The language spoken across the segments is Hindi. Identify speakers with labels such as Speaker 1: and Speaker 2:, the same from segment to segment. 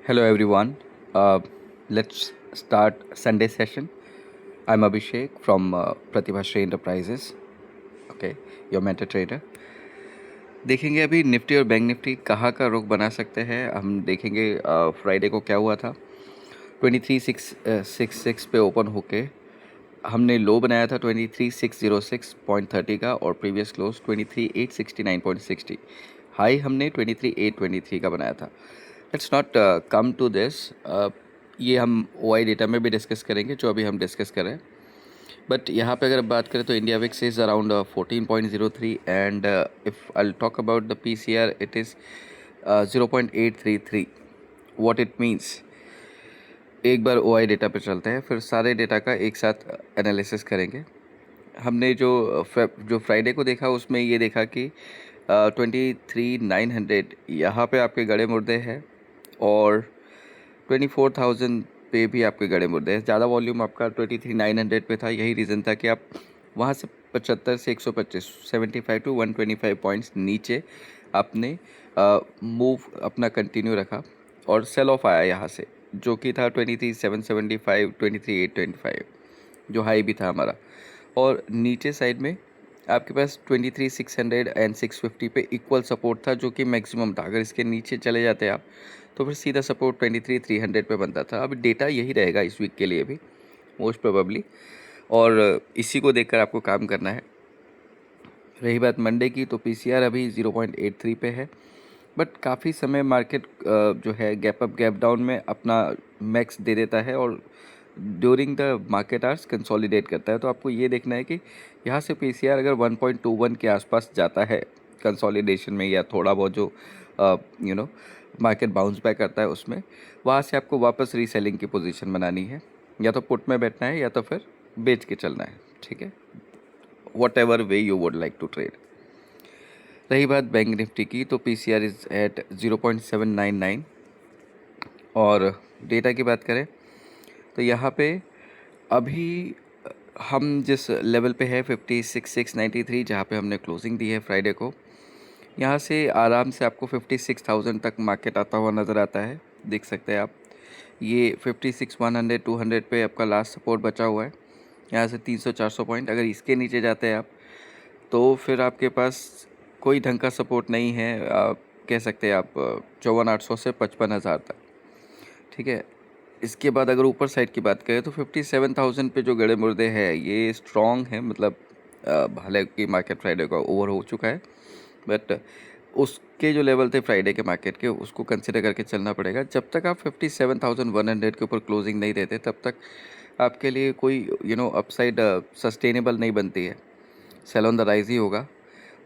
Speaker 1: Hello everyone. Let's start Sunday session. I'm Abhishek from Pratibha Shri Enterprises. Okay, your mentor trader. देखेंगे अभी निफ्टी और बैंक निफ्टी कहाँ का रुख बना सकते हैं। हम देखेंगे फ्राइडे को क्या हुआ था। 23,666 पे ओपन होके हमने लो बनाया था 23,606.30 का और प्रीवियस क्लोज 23,869.60। हाई हमने 23,823 का बनाया था। Let's not come to this. ये हम OI डेटा में भी डिस्कस करेंगे जो अभी हम डिस्कस कर रहे हैं। बट यहाँ पे अगर बात करें तो India VIX is around 14.03 and if I talk about the PCR it is 0.833। What it means, एक बार OI डेटा पे चलते हैं फिर सारे डेटा का एक साथ एनालिसिस करेंगे। हमने जो फ्राइडे को देखा उसमें ये देखा कि 23,900 यहाँ पे आपके गड़े मुर्दे हैं और 24,000 पे भी आपके गड़े मुर्दे हैं। ज़्यादा वॉल्यूम आपका 23,900 पे था। यही रीज़न था कि आप वहाँ से 75 से 125 75 टू 125 पॉइंट्स नीचे आपने मूव अपना कंटिन्यू रखा और सेल ऑफ आया यहाँ से, जो कि था 23,775 23,825 जो हाई भी था हमारा। और नीचे साइड में आपके पास 23,600 एंड 650 पे इक्वल सपोर्ट था जो कि मैक्सिमम था। अगर इसके नीचे चले जाते आप तो फिर सीधा सपोर्ट 23,300 पे बनता था। अब डेटा यही रहेगा इस वीक के लिए भी मोस्ट प्रोबेबली, और इसी को देखकर आपको काम करना है। रही बात मंडे की तो PCR अभी 0.83 पे है, बट काफ़ी समय मार्केट जो है गैप अप गैप डाउन में अपना मैक्स दे देता है और during the market hours consolidate करता है। तो आपको ये देखना है कि यहाँ से PCR अगर 1.21 के आसपास जाता है कंसोलिडेशन में या थोड़ा बहुत जो मार्केट बाउंस बैक करता है उसमें, वहाँ से आपको वापस रीसेलिंग की पोजीशन बनानी है। या तो पुट में बैठना है या तो फिर बेच के चलना है। ठीक है, whatever way you would like to trade. रही बात बैंक निफ्टी की तो PCR इज़ एट 0.799 और डेटा की बात करें तो यहाँ पे अभी हम जिस लेवल पे है 56,693 जहाँ पे हमने क्लोजिंग दी है फ्राइडे को, यहाँ से आराम से आपको 56,000 तक मार्केट आता हुआ नज़र आता है। देख सकते हैं आप, ये 56,100 200 पे आपका लास्ट सपोर्ट बचा हुआ है। यहाँ से 300-400 पॉइंट अगर इसके नीचे जाते हैं आप तो फिर आपके पास कोई ढंग का सपोर्ट नहीं है। कह सकते हैं आप 54,800 से 55,000 तक। ठीक है, इसके बाद अगर ऊपर साइड की बात करें तो 57,000 पे जो गड़े मुर्दे हैं ये स्ट्रॉन्ग है। मतलब हालांकि मार्केट फ्राइडे का ओवर हो चुका है, बट उसके जो लेवल थे फ्राइडे के मार्केट के उसको कंसिडर करके चलना पड़ेगा। जब तक आप 57,100 के ऊपर क्लोजिंग नहीं देते तब तक आपके लिए कोई अपसाइड सस्टेनेबल नहीं बनती है। सेल ऑन द राइज ही होगा।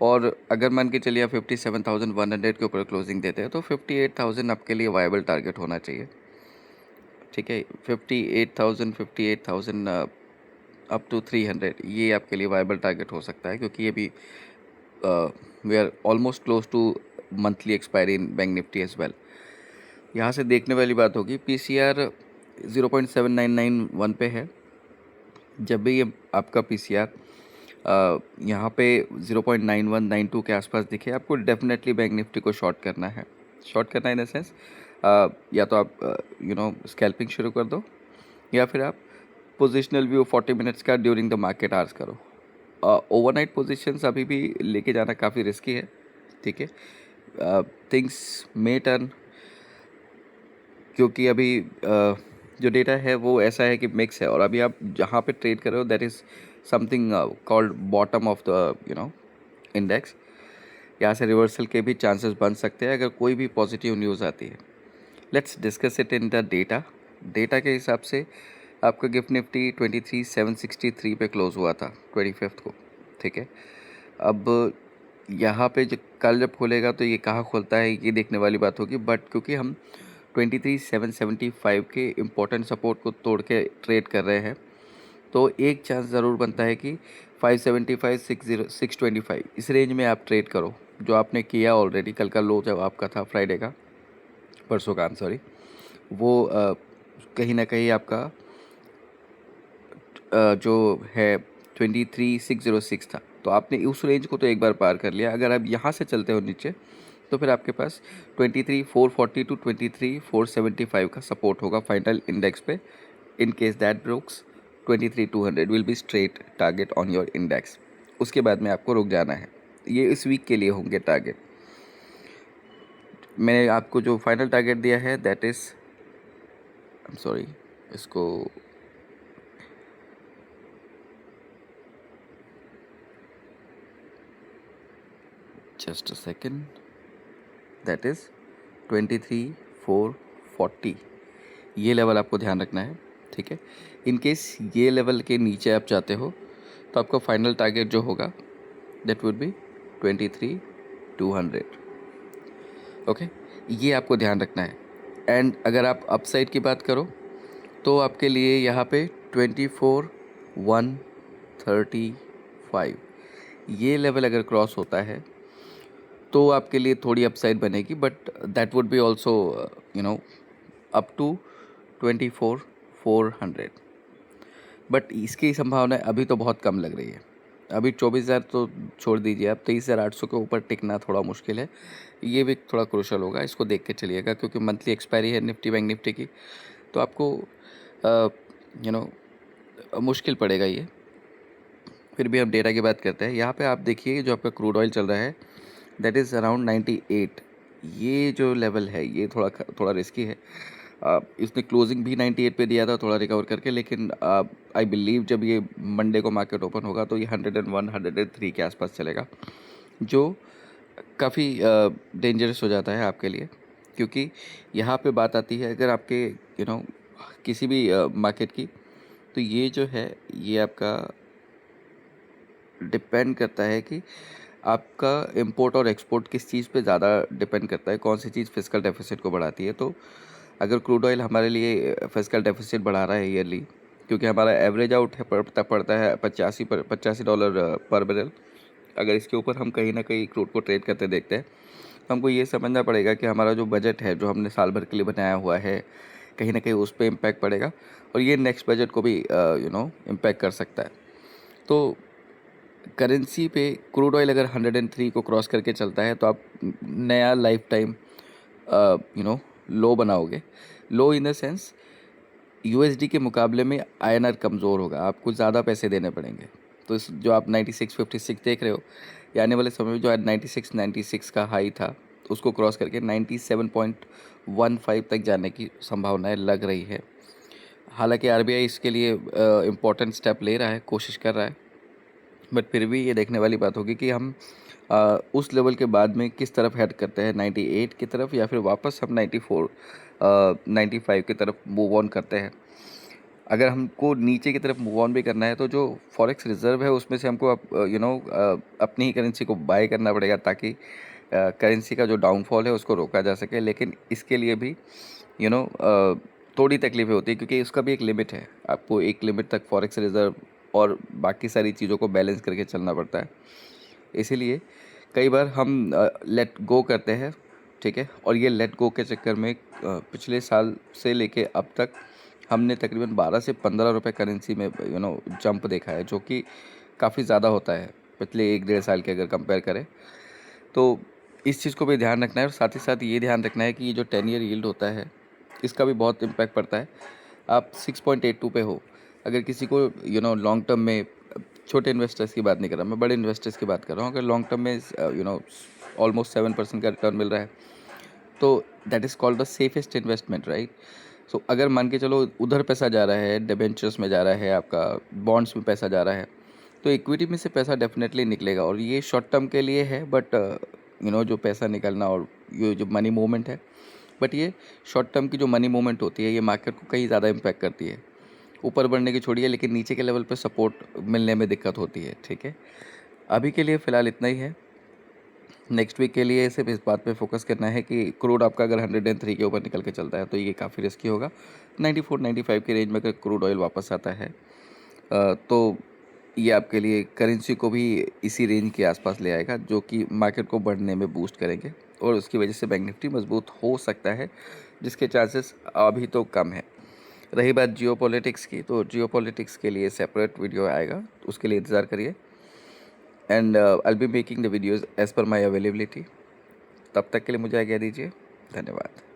Speaker 1: और अगर मान के चलिए आप 57,100 के ऊपर क्लोजिंग देते हैं तो 58,000 आपके लिए वायबल टारगेट होना चाहिए। ठीक है, 58,000 अप टू 300 ये आपके लिए वायबल टारगेट हो सकता है, क्योंकि ये भी we are almost close to monthly expiry in bank Nifty as well. यहाँ से देखने वाली बात होगी PCR 0.7991 पे है। जब भी ये आपका PCR यहाँ पे 0.9192 के आसपास दिखे आपको डेफिनेटली बैंक निफ्टी को शॉर्ट करना है। शॉर्ट करना इन द सेंस या तो आप स्कैल्पिंग शुरू कर दो या फिर आप पोजिशनल व्यू 40 मिनट्स का ड्यूरिंग द मार्केट आवर्स करो। ओवरनाइट पोजीशंस अभी भी लेके जाना काफ़ी रिस्की है। ठीक है, थिंग्स मे टर्न, क्योंकि अभी जो डेटा है वो ऐसा है कि मिक्स है और अभी आप जहाँ पे ट्रेड कर रहे हो that is something called bottom of the index. यहाँ से रिवर्सल के भी चांसेस बन सकते हैं अगर कोई भी पॉजिटिव न्यूज़ आती है। Let's discuss it in the data. Data के हिसाब से आपका गिफ्ट निफ्टी 23,763 पे क्लोज हुआ था 25 को। ठीक है, अब यहाँ पे कल जब खोलेगा तो ये कहाँ खोलता है ये देखने वाली बात होगी। बट क्योंकि हम 23,775 के इम्पोर्टेंट सपोर्ट को तोड़ के ट्रेड कर रहे हैं तो एक चांस ज़रूर बनता है कि 575 60 625 इस रेंज में आप ट्रेड करो, जो आपने किया ऑलरेडी। कल का लो जब आपका था फ्राइडे का, परसों का सॉरी, वो कहीं ना कहीं आपका जो है 23,606 था। तो आपने उस रेंज को तो एक बार पार कर लिया। अगर आप यहाँ से चलते हो नीचे तो फिर आपके पास 23,440 टू 23,475 का सपोर्ट होगा फाइनल इंडेक्स पे. In case that ब्रोक्स 23,200 will be straight target on your index. उसके बाद में आपको रुक जाना है. ये इस वीक के लिए होंगे टारगेट. मैंने आपको जो फाइनल टारगेट दिया है that is, I am sorry, इसको just a second, that is 23,440. ये लेवल आपको ध्यान रखना है, ठीक है. इन केस ये लेवल के नीचे आप जाते हो तो आपका फाइनल टारगेट जो होगा दैट वुड बी 23,200. ओके, ये आपको ध्यान रखना है. एंड अगर आप अपसाइड की बात करो तो आपके लिए यहाँ पे 24,135 ये लेवल अगर क्रॉस होता है तो आपके लिए थोड़ी अपसाइड बनेगी, but that would be also up to 24,400. But इसकी संभावना अभी तो बहुत कम लग रही है. अभी 24,000 तो छोड़ दीजिए, आप 23,800 के ऊपर टिकना थोड़ा मुश्किल है. ये भी थोड़ा क्रूशल होगा, इसको देख के चलिएगा क्योंकि मंथली एक्सपायरी है निफ्टी बैंक निफ्टी की, तो आपको मुश्किल पड़ेगा ये. फिर भी हम डेटा की बात करते हैं. यहाँ पे आप देखिए जो आपका क्रूड ऑयल चल रहा है दैट इज़ अराउंड 98. ये जो लेवल है ये थोड़ा रिस्की है. इसने क्लोजिंग भी 98 पे दिया था थोड़ा रिकवर करके, लेकिन आई बिलीव जब ये मंडे को मार्केट ओपन होगा तो ये 101 103 के आसपास चलेगा, जो काफ़ी डेंजरस हो जाता है आपके लिए. क्योंकि यहाँ पे बात आती है अगर आपके किसी भी मार्केट की, तो ये जो है ये आपका डिपेंड करता है कि आपका इंपोर्ट और एक्सपोर्ट किस चीज़ पे ज़्यादा डिपेंड करता है, कौन सी चीज़ फिस्कल डेफिसिट को बढ़ाती है. तो अगर क्रूड ऑयल हमारे लिए फिस्कल डेफिसिट बढ़ा रहा है ईयरली, क्योंकि हमारा एवरेज आउट है पड़ता है $85 पर बैरल. अगर इसके ऊपर हम कहीं ना कहीं क्रूड को ट्रेड करते देखते हैं तो हमको ये समझना पड़ेगा कि हमारा जो बजट है जो हमने साल भर के लिए बनाया हुआ है कहीं ना कहीं उस पर इम्पैक्ट पड़ेगा, और ये नेक्स्ट बजट को भी इम्पैक्ट कर सकता है. तो करेंसी पे क्रूड ऑयल अगर 103 को क्रॉस करके चलता है तो आप नया लाइफ टाइम लो बनाओगे. लो इन द सेंस यूएसडी के मुकाबले में आईएनआर कमज़ोर होगा, आपको ज़्यादा पैसे देने पड़ेंगे. तो इस जो आप 96.56 देख रहे हो, ये आने वाले समय में जो आज 96 का हाई था तो उसको क्रॉस करके 97.15 तक जाने की संभावनाएं लग रही है. हालांकि आरबीआई इसके लिए इम्पोर्टेंट स्टेप ले रहा है, कोशिश कर रहा है, बट फिर भी ये देखने वाली बात होगी कि हम उस लेवल के बाद में किस तरफ हेड करते हैं, 98 की तरफ या फिर वापस हम 95 की तरफ मूव ऑन करते हैं. अगर हमको नीचे की तरफ मूव ऑन भी करना है तो जो फॉरेक्स रिजर्व है उसमें से हमको अपनी ही करेंसी को बाय करना पड़ेगा ताकि करेंसी का जो डाउनफॉल है उसको रोका जा सके. लेकिन इसके लिए भी थोड़ी तकलीफ़ें होती है क्योंकि उसका भी एक लिमिट है. आपको एक लिमिट तक फॉरेक्स रिजर्व और बाकी सारी चीज़ों को बैलेंस करके चलना पड़ता है. इसीलिए कई बार हम लेट गो करते हैं, ठीक है. और ये लेट गो के चक्कर में पिछले साल से लेके अब तक हमने तकरीबन 12 से 15 रुपए करेंसी में जंप देखा है, जो कि काफ़ी ज़्यादा होता है पिछले 1-1.5 साल के अगर कंपेयर करें. तो इस चीज़ को भी ध्यान रखना है, और साथ ही साथ ये ध्यान रखना है कि ये जो 10 ईयर यील्ड होता है इसका भी बहुत इम्पैक्ट पड़ता है. आप 6.82 पे हो, अगर किसी को लॉन्ग टर्म में, छोटे इन्वेस्टर्स की बात नहीं कर रहा मैं, बड़े इन्वेस्टर्स की बात कर रहा हूँ, अगर लॉन्ग टर्म में ऑलमोस्ट 7% का रिटर्न मिल रहा है तो that is called the safest investment, right. So अगर मान के चलो उधर पैसा जा रहा है, डिबेंचर्स में जा रहा है, आपका बॉन्ड्स में पैसा जा रहा है, तो इक्विटी में से पैसा डेफिनेटली निकलेगा. और ये शॉर्ट टर्म के लिए है, बट जो पैसा निकलना और ये जो मनी मूवमेंट है, बट ये शॉर्ट टर्म की जो मनी मूवमेंट होती है ये मार्केट को कहीं ज़्यादा इम्पैक्ट करती है. ऊपर बढ़ने की छोड़िए, लेकिन नीचे के लेवल पे सपोर्ट मिलने में दिक्कत होती है, ठीक है. अभी के लिए फ़िलहाल इतना ही है. नेक्स्ट वीक के लिए सिर्फ इस बात पे फोकस करना है कि क्रूड आपका अगर 103 के ऊपर निकल के चलता है तो ये काफ़ी रिस्की होगा. 94-95 के रेंज में अगर क्रूड ऑयल वापस आता है तो ये आपके लिए करेंसी को भी इसी रेंज के आसपास ले आएगा, जो कि मार्केट को बढ़ने में बूस्ट करेंगे, और उसकी वजह से बैंक निफ्टी मजबूत हो सकता है, जिसके चांसेस अभी तो कम है. रही बात जियोपॉलिटिक्स की, तो जियोपॉलिटिक्स के लिए सेपरेट वीडियो आएगा, तो उसके लिए इंतज़ार करिए. And I will be making the videos as per my availability. तब तक के लिए मुझे आज्ञा दीजिए। धन्यवाद।